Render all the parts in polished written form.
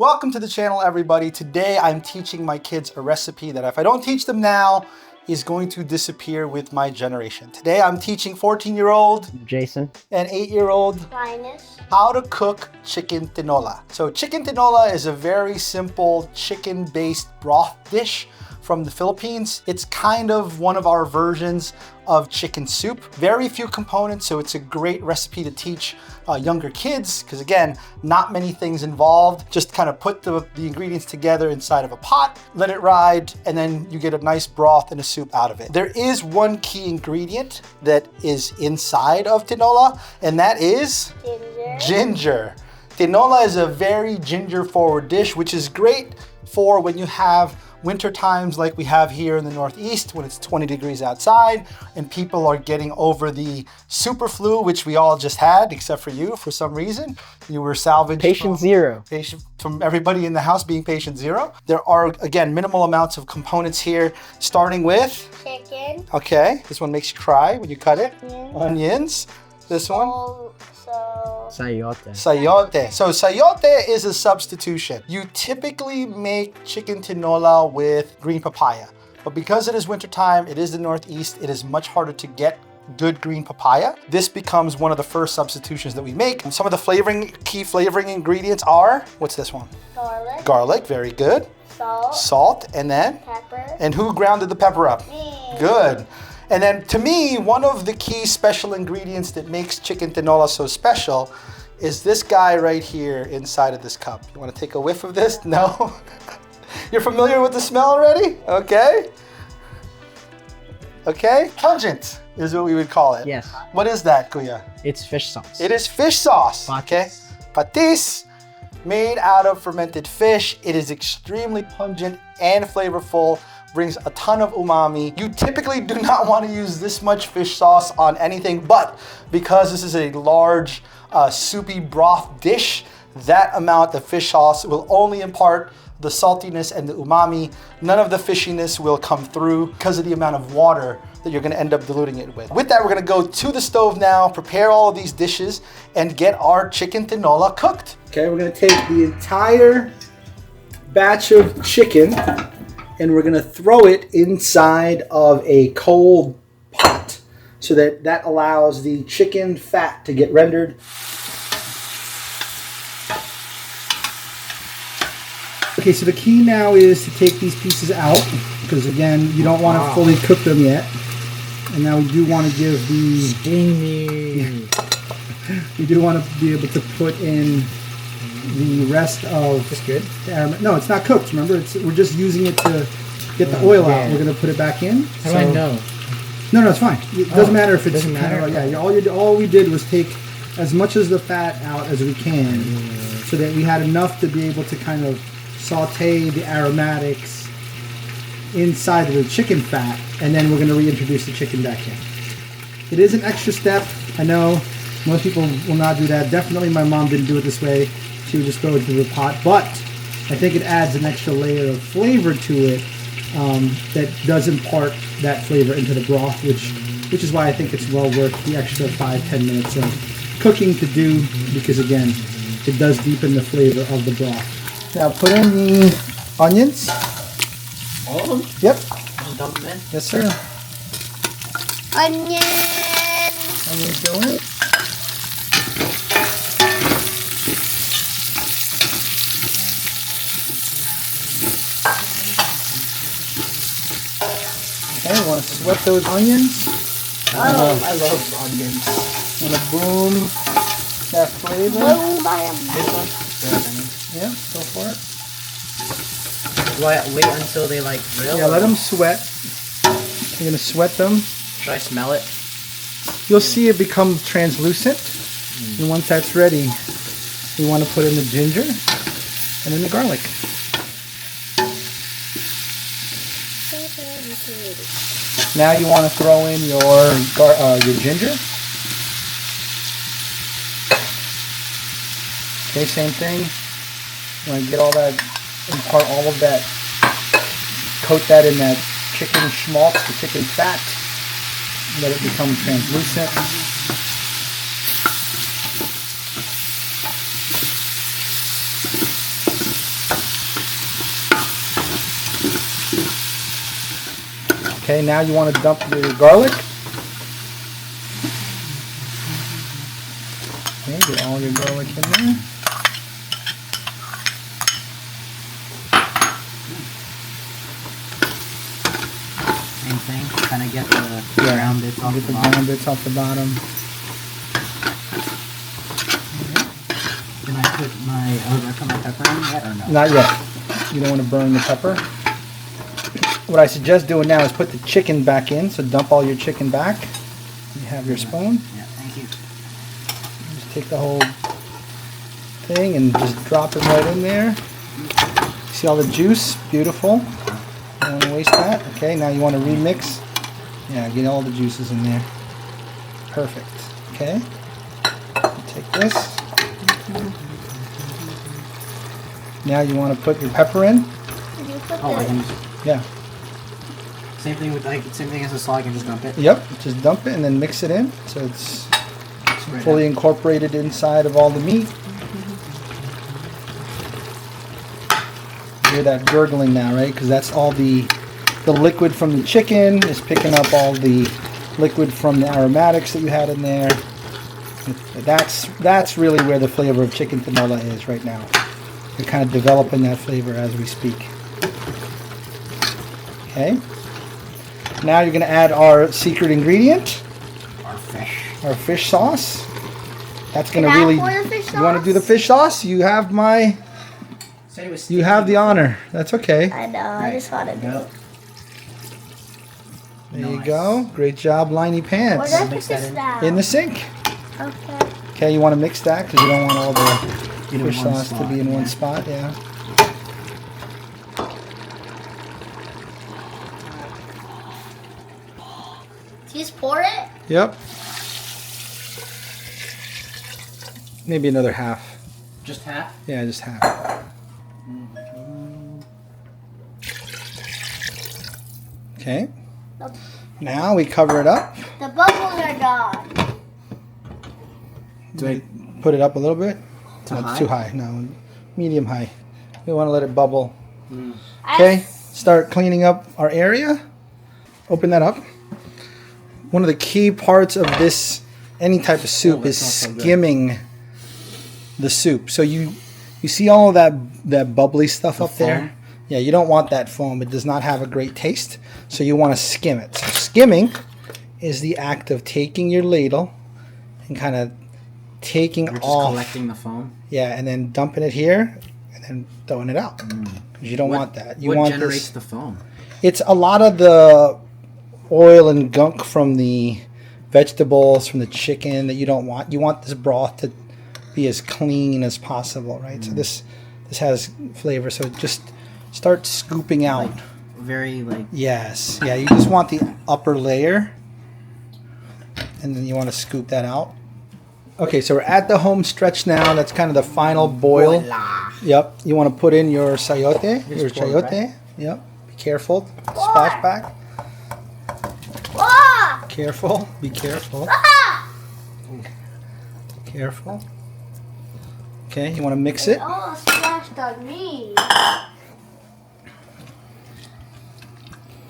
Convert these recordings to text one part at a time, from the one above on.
Welcome to the channel, everybody. Today I'm teaching my kids a recipe that if I don't teach them now, is going to disappear with my generation. Today I'm teaching 14-year-old Jason and 8-year-old vanish how to cook chicken tinola. So chicken tinola is a very simple chicken-based broth dish from the Philippines. It's kind of one of our versions of chicken soup. Very few components, so it's a great recipe to teach younger kids, because again, not many things involved. Just kind of put the ingredients together inside of a pot, let it ride, and then you get a nice broth and a soup out of it. There is one key ingredient that is inside of tinola, and that is ginger. Tinola is a very ginger-forward dish, which is great for when you have winter times like we have here in the Northeast when it's 20 degrees outside and people are getting over the super flu, which we all just had, except for you for some reason. You were salvaged from everybody in the house being patient zero. There are, again, minimal amounts of components here, starting with chicken. Okay, this one makes you cry when you cut it. Onions. This one. sayote. Sayote. So sayote is a substitution. You typically make chicken tinola with green papaya, but because it is wintertime, it is the Northeast, it is much harder to get good green papaya. This becomes one of the first substitutions that we make. And some of the key flavoring ingredients are, what's this one? Garlic. Garlic, very good. Salt, and then? Pepper. And who grounded the pepper up? Me. Good. And then to me, one of the key special ingredients that makes chicken tinola so special is this guy right here inside of this cup. You want to take a whiff of this? No? You're familiar with the smell already? Okay. Okay. Pungent is what we would call it. Yes. What is that, Kuya? It's fish sauce. It is fish sauce. Patis. Okay. Patis, made out of fermented fish. It is extremely pungent and flavorful. Brings a ton of umami. You typically do not want to use this much fish sauce on anything, but because this is a large soupy broth dish, that amount of fish sauce will only impart the saltiness and the umami. None of the fishiness will come through because of the amount of water that you're going to end up diluting it with. With that, we're going to go to the stove now, prepare all of these dishes, and get our chicken tinola cooked. Okay, we're going to take the entire batch of chicken and we're gonna throw it inside of a cold pot so that allows the chicken fat to get rendered. Okay, so the key now is to take these pieces out because again, you don't want to fully cook them yet. And now we do want to give these steamy. We do want to be able to put in the rest of It's good. No, it's not cooked. Remember, we're just using it to get the oil out. We're gonna put it back in. How do I know? No, it's fine. It doesn't matter if it's doesn't matter. All we did was take as much of the fat out as we can, so that we had enough to be able to kind of saute the aromatics inside of the chicken fat, and then we're gonna reintroduce the chicken back in. It is an extra step. I know most people will not do that. Definitely, my mom didn't do it this way. She would just throw it into the pot, but I think it adds an extra layer of flavor to it that does impart that flavor into the broth, which is why I think it's well worth the extra 5-10 minutes of cooking to do, because again, it does deepen the flavor of the broth. Now put in the onions. All of them? Yep. Just dump them in? Yes, sir. Onion. Onions go in. Okay, we want to sweat those onions. I love onions. Want to boom that flavor. Boom, bam. This one? Yeah, go for it. Do I wait until they like grill? Yeah, let them sweat. You're going to sweat them. Should I smell it? You'll see it become translucent. And once that's ready, we want to put in the ginger and then the garlic. Now you want to throw in your ginger. Okay, same thing. You want to get all that, impart all of that, coat that in that chicken schmaltz, the chicken fat. Let it become translucent. Okay, now you want to dump your garlic. Okay, get all your garlic in there. Same thing. Kind of get the brown bits off Get the the bottom. brown bits off the bottom. Can I put my pepper in yet or no? Not yet. You don't want to burn the pepper. What I suggest doing now is put the chicken back in. So dump all your chicken back. You have your spoon. Yeah, thank you. Just take the whole thing and just drop it right in there. See all the juice? Beautiful. Don't want to waste that. Okay, now you want to remix. Yeah, get all the juices in there. Perfect. Okay. Take this. Now you want to put your pepper in. Oh, I can. Yeah. Same thing as the slaw. I can just dump it. Yep. Just dump it and then mix it in so it's Right fully out. incorporated inside of all the meat. You hear that gurgling now, right? Because that's all the liquid from the chicken is picking up all the liquid from the aromatics that you had in there. That's really where the flavor of chicken tinola is right now. We're kind of developing that flavor as we speak. Okay. Now you're going to add our secret ingredient, our fish sauce. That's going to really. You want to do the fish sauce? You have my. You have the honor. That's okay. I know, I just want to do it. There you go. Great job, Liney Where Pants. did I put Mix that this in. down? In the sink. Okay. Okay, you want to mix that because you don't want all the In fish one sauce to spot, be in yeah. one spot. Yeah. Do you just pour it? Yep. Maybe another half. Just half. Yeah, just half. Okay. Now we cover it up. The bubbles are gone. Do I Put it up a little bit. Too No, high? it's too high. No, medium high. We want to let it bubble. Mm. Okay. Start cleaning up our area. Open that up. One of the key parts of this, any type of soup, that is smells so good. skimming the soup. So you see all of that bubbly stuff up there? foam? Yeah, you don't want that foam. It does not have a great taste. So you want to skim it. So skimming is the act of taking your ladle and kind of taking We're just off. collecting the foam. Yeah, and then dumping it here and then throwing it out. 'Cause you don't want that. You what want generates this. the foam? It's a lot of the oil and gunk from the vegetables, from the chicken that you don't want. You want this broth to be as clean as possible, right? So this has flavor. So just start scooping out. Like, very like. Yes. Yeah, you just want the upper layer. And then you want to scoop that out. Okay, so we're at the home stretch now. That's kind of the final boil. Voila. Yep. You want to put in your sayote. Your Just pour it, chayote. right? Yep. Be careful. Splash back. Ah! Careful. Be careful. Ah! Careful. Okay, you want to mix it. Oh, splashed on me.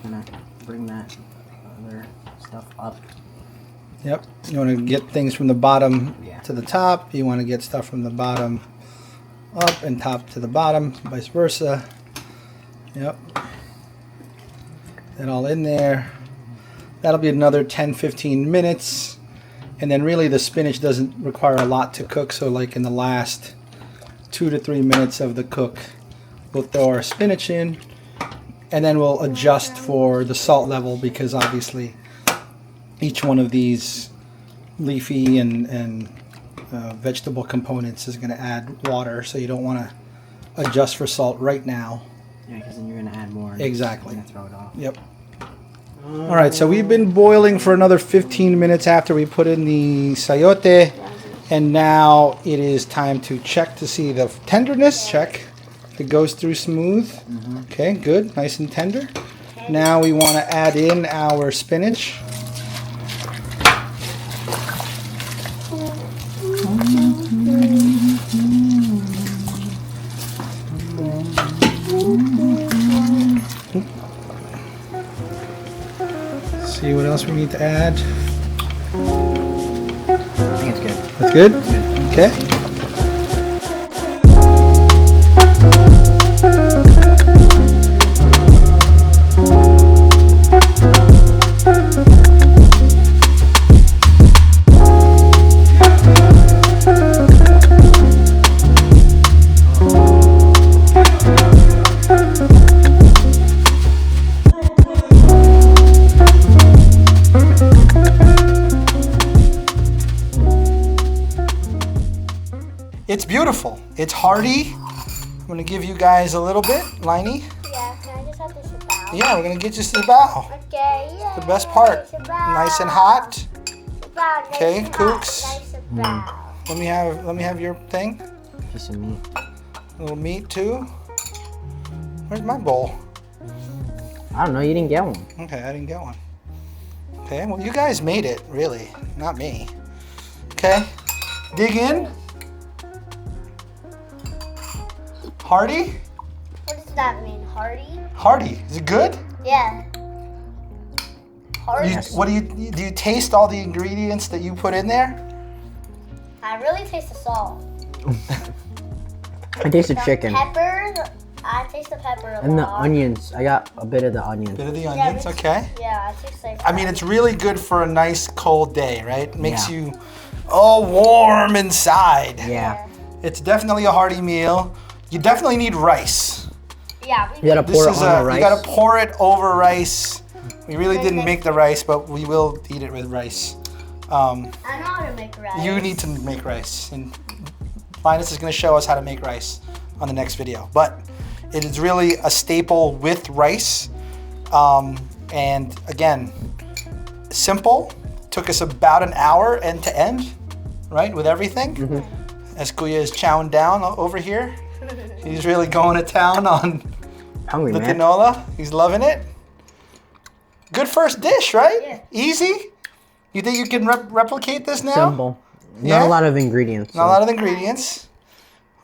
Gonna bring that other stuff up. Yep. You want to get things from the bottom Yeah. to the top. You want to get stuff from the bottom up and top to the bottom, vice versa. Yep. That all in there. That'll be another 10-15 minutes. And then really the spinach doesn't require a lot to cook. So like in the last 2 to 3 minutes of the cook, we'll throw our spinach in. And then we'll adjust for the salt level because obviously each one of these leafy and vegetable components is going to add water. So you don't want to adjust for salt right now. Yeah, because then you're gonna add more. and Exactly. You're gonna throw it off. Yep. All right, so we've been boiling for another 15 minutes after we put in the sayote. And now it is time to check to see the tenderness. Check. If it goes through smooth. Okay, good. Nice and tender. Now we want to add in our spinach. See what else we need to add. I think it's good. That's good? Okay. It's beautiful. It's hearty. I'm gonna give you guys a little bit, Liney. Yeah, can I just have this about? Yeah, we're gonna get just the bow. Okay, yeah. The best part. Nice and hot. About, Okay, nice and Kooks. hot, Nice about. Let me have your thing. Piece of meat. A little meat too. Where's my bowl? I don't know. You didn't get one. Okay, I didn't get one. Okay, well you guys made it, really, not me. Okay, dig in. Hearty? What does that mean? Hearty? Hearty. Is it good? Yeah. Hearty? Do you taste all the ingredients that you put in there? I really taste the salt. I taste the chicken. Peppers. I taste the pepper a lot. And the onions. I got a bit of the onions. Bit of the Yeah, onions, this- okay. Yeah, I taste like I mean, it's really good for a nice cold day, right? Makes Yeah. you all warm inside. Yeah. It's definitely a hearty meal. You definitely need rice. Yeah, You gotta pour it on the rice. You gotta pour it over rice. We really didn't make the rice, but we will eat it with rice. I know how to make rice. You need to make rice, and Linus is gonna show us how to make rice on the next video. But it is really a staple with rice. And again, simple. Took us about an hour end to end, right, with everything. As Kuya is chowing down over here. He's really going to town on Hungry, the man. canola. He's loving it. Good first dish, right? Yeah. Easy. You think you can replicate this now? Simple. Yeah? Not a lot of ingredients. Not a lot of ingredients,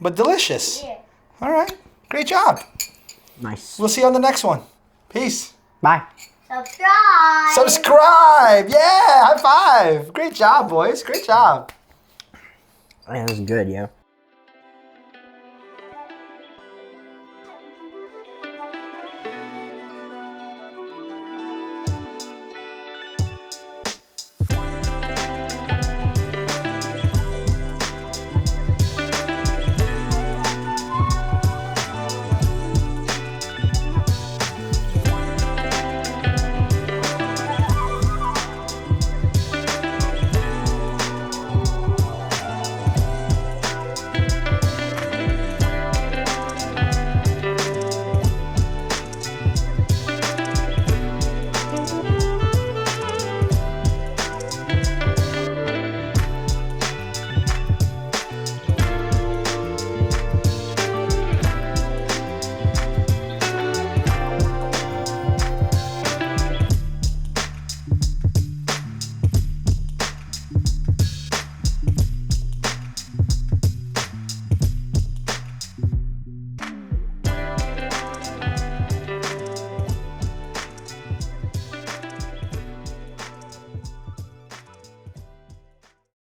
but delicious. Yeah. All right. Great job. Nice. We'll see you on the next one. Peace. Bye. Subscribe. Subscribe. Yeah. High five. Great job, boys. Great job. Yeah, that was good, yo.